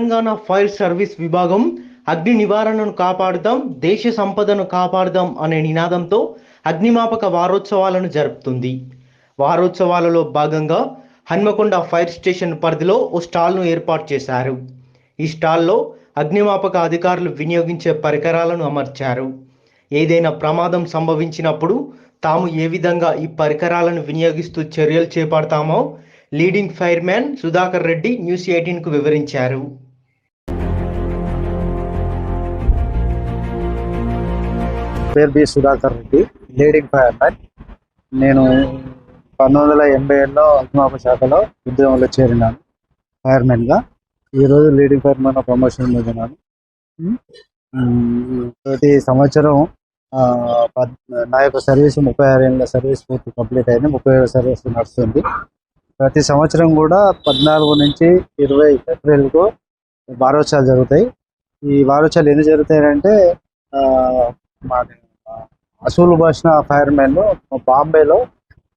Telangana fire service విభాగం అగ్ని నివారణను కాపాడుదాం, దేశ సంపదను కాపాడుదాం అనే నినాదంతో అగ్నిమాపక వారోత్సవాలను జరుపుతుంది. వారోత్సవాలలో భాగంగా హన్మకొండ ఫైర్ స్టేషన్ పరిధిలో ఓ స్టాల్ను ఏర్పాటు చేశారు. ఈ స్టాల్లో అగ్నిమాపక అధికారులు వినియోగించే పరికరాలను అమర్చారు. ఏదైనా ప్రమాదం సంభవించినప్పుడు తాము ఏ విధంగా ఈ పరికరాలను వినియోగిస్తూ చర్యలు చేపడతామో leading fireman Sudhakar Reddy news 18కు వివరించారు. పేరు B Sudhakar Reddy, leading fireman. నేను 1987లో అగ్నిమాపక శాఖలో ఉద్యోగంలో చేరినాను ఫైర్మెన్గా. ఈరోజు లీడింగ్ ఫైర్మెన్ ప్రమోషన్ పొందినాను. ప్రతి సంవత్సరం నా యొక్క సర్వీస్ 36 ఏళ్ళ సర్వీస్ పూర్తి కంప్లీట్ అయింది. 37 సర్వీస్ నడుస్తుంది. ప్రతి సంవత్సరం కూడా 14 నుంచి 20 ఏప్రిల్కు వారోత్సవాలు జరుగుతాయి. ఈ వారోత్సవాలు ఎందుకు జరుగుతాయంటే మాది అసూలు భాషణ ఫైర్మెన్ బాంబేలో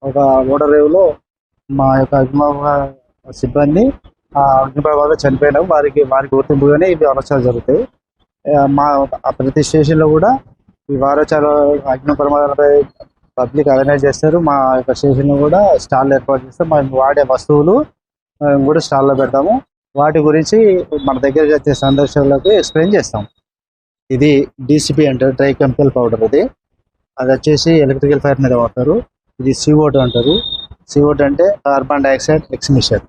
ఒక ఓడరేవులో మా యొక్క అగ్నిమాపక సిబ్బంది అగ్ని ప్రమాదంలో చనిపోయిన వారికి గుర్తింపుగానే ఇవి వారోత్సవాలు జరుగుతాయి. మా ప్రతి స్టేషన్లో కూడా ఈ వారోత్సవాలు అగ్ని ప్రమాదాలపై పబ్లిక్ అవేర్నెస్ చేస్తారు. మా యొక్క స్టేషన్లో కూడా స్టాల్ ఏర్పాటు చేస్తాం. మేము వాడే వస్తువులు కూడా స్టాల్లో పెడతాము. వాటి గురించి మన దగ్గరికి వచ్చే సందర్శకులకు ఎక్స్ప్లెయిన్ చేస్తాం. ఇది DCP అంటారు, డ్రై కెమికల్ పౌడర్. అది వచ్చేసి ఎలక్ట్రికల్ ఫైర్ మీద వాడతారు. ఇది CO2 అంటారు. CO2 అంటే కార్బన్ డైఆక్సైడ్ ఎక్స్మిషన్,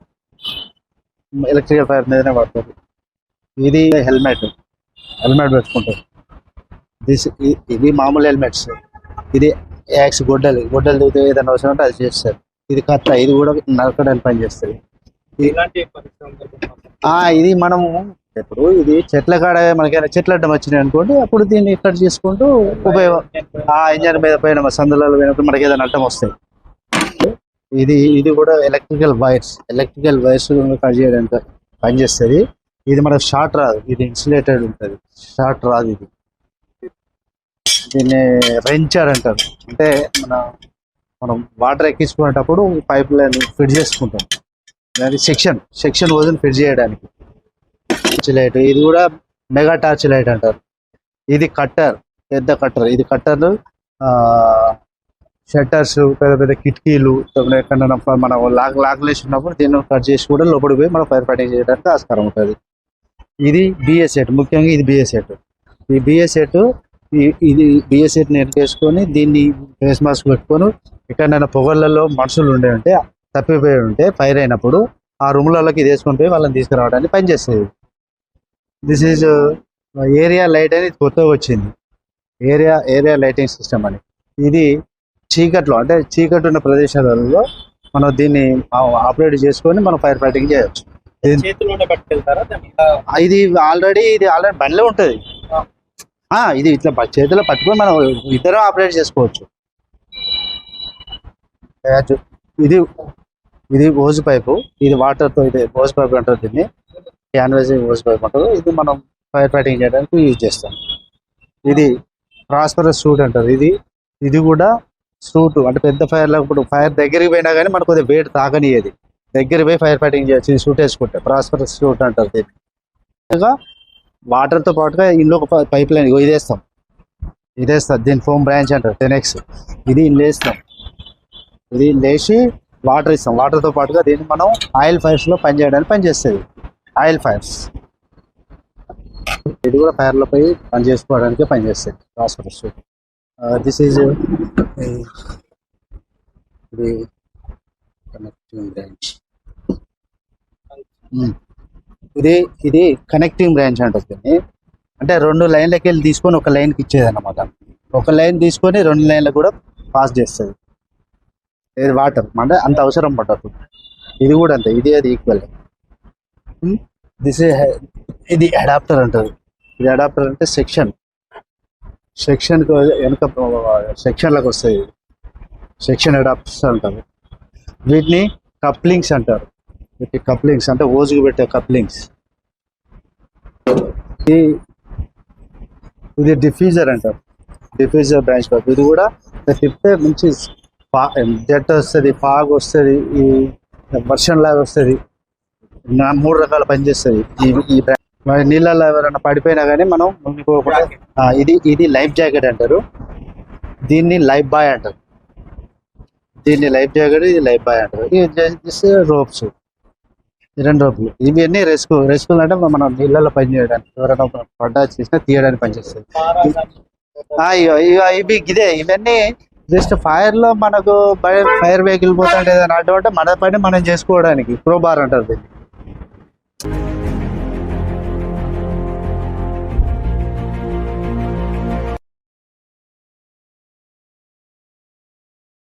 ఎలక్ట్రికల్ ఫైర్ మీదనే వాడతారు. ఇది హెల్మెట్ పెట్టుకుంటారు. ఇది మామూలు హెల్మెట్స్. ఇది యాక్స్ గొడ్డలు ఏదైనా అవసరం ఉంటే అది చేస్తారు. ఇది కత్త, ఇది కూడా నరకడానికి పని చేస్తుంది. ఇది మనము ఇప్పుడు ఇది చెట్ల కాడ మనకైనా చెట్లు అడ్డం వచ్చినాయి అనుకోండి, అప్పుడు దీన్ని కట్ చేసుకుంటూ ఉపయోగం. ఇంజన్ మీద పైన సందులలో పోయినప్పుడు మనకి ఏదైనా అడ్డం వస్తాయి. ఇది కూడా ఎలక్ట్రికల్ వైర్స్ కట్ చేయడానికి పనిచేస్తుంది. ఇది మనకు షార్ట్ రాదు, ఇది ఇన్సులేటెడ్ ఉంటుంది, షార్ట్ రాదు. దీన్ని రెంచర్ అంటారు. అంటే మనం వాటర్ ఎక్కించుకునేటప్పుడు పైప్ లైన్ ఫిట్ చేసుకుంటాం. దానికి సెక్షన్ వదిలి ఫిట్ చేయడానికి. టార్చ్ లైట్, ఇది కూడా మెగా టార్చ్ లైట్ అంటారు. ఇది కట్టర్, పెద్ద కట్టర్. ఇది కట్టర్ షట్టర్స్, పెద్ద కిటికీలు ఎక్కడైనా మనం లాక్లేసి ఉన్నప్పుడు దీన్ని కట్ చేసి కూడా లోపలికి పోయి మనం ఫైర్ ఫైటింగ్ చేయడానికి ఆస్కారం ఉంటుంది. ఇది BS సెట్, ముఖ్యంగా ఇది BS సెట్. ఈ BS సెట్ నెట్ వేసుకొని దీన్ని ఫేస్ మాస్క్ పెట్టుకొని ఎక్కడైనా పొగళ్ళలో మనుషులు ఉంటే తప్పిపోయి ఉంటే ఫైర్ అయినప్పుడు ఆ రూమ్లలోకి ఇది వేసుకొని పోయి వాళ్ళని తీసుకురావడానికి పనిచేస్తుంది. దిస్ ఈజ్ ఏరియా లైట్ అని కొత్తగా వచ్చింది, ఏరియా లైటింగ్ సిస్టమ్ అని. ఇది చీకట్లో, అంటే చీకటి ఉన్న ప్రదేశాలలో మనం దీన్ని ఆపరేట్ చేసుకొని మనం ఫైర్ ఫైటింగ్ చేయవచ్చు. ఇది ఆల్రెడీ బండిలో ఉంటుంది. ఇది ఇట్లా చేతిలో పట్టుకొని మనం ఇద్దరం ఆపరేట్ చేసుకోవచ్చు. ఇది హోజ్ పైపు, ఇది వాటర్తో, ఇది హోజ్ పైప్ అంటారు. దీన్ని క్యాన్వాసింగ్ హోజ్ పైప్ అంటారు. ఇది మనం ఫైర్ ఫైటింగ్ చేయడానికి యూజ్ చేస్తాం. ఇది ప్రాస్పరస్ సూట్ అంటారు. ఇది కూడా సూట్, అంటే పెద్ద ఫైర్ లేకపోతే ఫైర్ దగ్గరికి పోయినా కానీ మనకు కొద్దిగా వెయిట్ తాకనియేది, దగ్గర పోయి ఫైర్ ఫైటింగ్ చేయొచ్చు. ఇది సూట్ వేసుకుంటే ప్రాస్పరస్ సూట్ అంటారు. దీన్ని వాటర్తో పాటుగా ఇంట్లో ఒక పైప్ లైన్ ఇదేస్తాం. దీని ఫోమ్ బ్రాంచ్ అంటారు, 10X. ఇది లేస్తాం, ఇది లేచి వాటర్ ఇస్తాం. వాటర్తో పాటుగా దీన్ని మనం ఆయిల్ ఫైర్స్లో పనిచేయడానికి పనిచేస్తుంది. ఆయిల్ ఫైర్స్ ఇది కూడా ఫైర్లో పోయి పని చేసుకోవడానికి పనిచేస్తుంది. Prosperous suit. దిస్ ఈజ్ ఇది కనెక్టింగ్ బ్రాంచ్. ఇది కనెక్టింగ్ బ్రాంచ్ అంటుంది. అంటే 2 లైన్లకి వెళ్ళి తీసుకొని ఒక లైన్కి ఇచ్చేది అన్నమాట. ఒక లైన్ తీసుకొని 2 లైన్లకు కూడా పాస్ చేస్తుంది. ఇది వాటర్ అంటే అంత అవసరం పడదు. ఇది కూడా అంతే, అది ఈక్వల్. ఇది అడాప్టర్ అంటారు. ఇది అడాప్టర్ అంటే సెక్షన్ వెనుక సెక్షన్లకు వస్తాయి. సెక్షన్ అడాప్టర్స్ అంటారు. వీటిని కప్లింగ్స్ అంటారు. కప్లింగ్స్ అంటే ఓజుకు పెట్టే కప్లింగ్స్. ఇది డిఫ్యూజర్ అంటారు, డిఫ్యూజర్ బ్రాంచ్ పైప్. ఇది కూడా తిప్పితే మంచి జెట్ వస్తుంది, ఫాగ్ వస్తుంది, ఈ వర్షం లాగా వస్తుంది. 3 రకాల పనిచేస్తుంది ఈ బ్రాంచ్. మరి నీళ్ళల్లో ఎవరైనా పడిపోయినా కానీ మనం మునిగిపోకుండా ఇది లైఫ్ జాకెట్ అంటారు. దీన్ని లైఫ్ బాయ్ అంటారు. దీన్ని లైఫ్ జాకెట్, ఇది లైఫ్ బాయ్ అంటారు. ఇది రోప్స్, ఈ 2 రోపులు. ఇవన్నీ రెస్క్యూలు అంటే మనం నీళ్ళలో పని చేయడానికి, ఎవరైనా పడ్డా చేసినా తీయడానికి పనిచేస్తుంది. ఇవన్నీ జస్ట్ ఫైర్ లో మనకు ఫైర్ వెహికల్ పోతుంటే ఏదైనా అడ్డం అంటే మన పని మనం చేసుకోవడానికి క్రోబార్ అంటారు దీన్ని.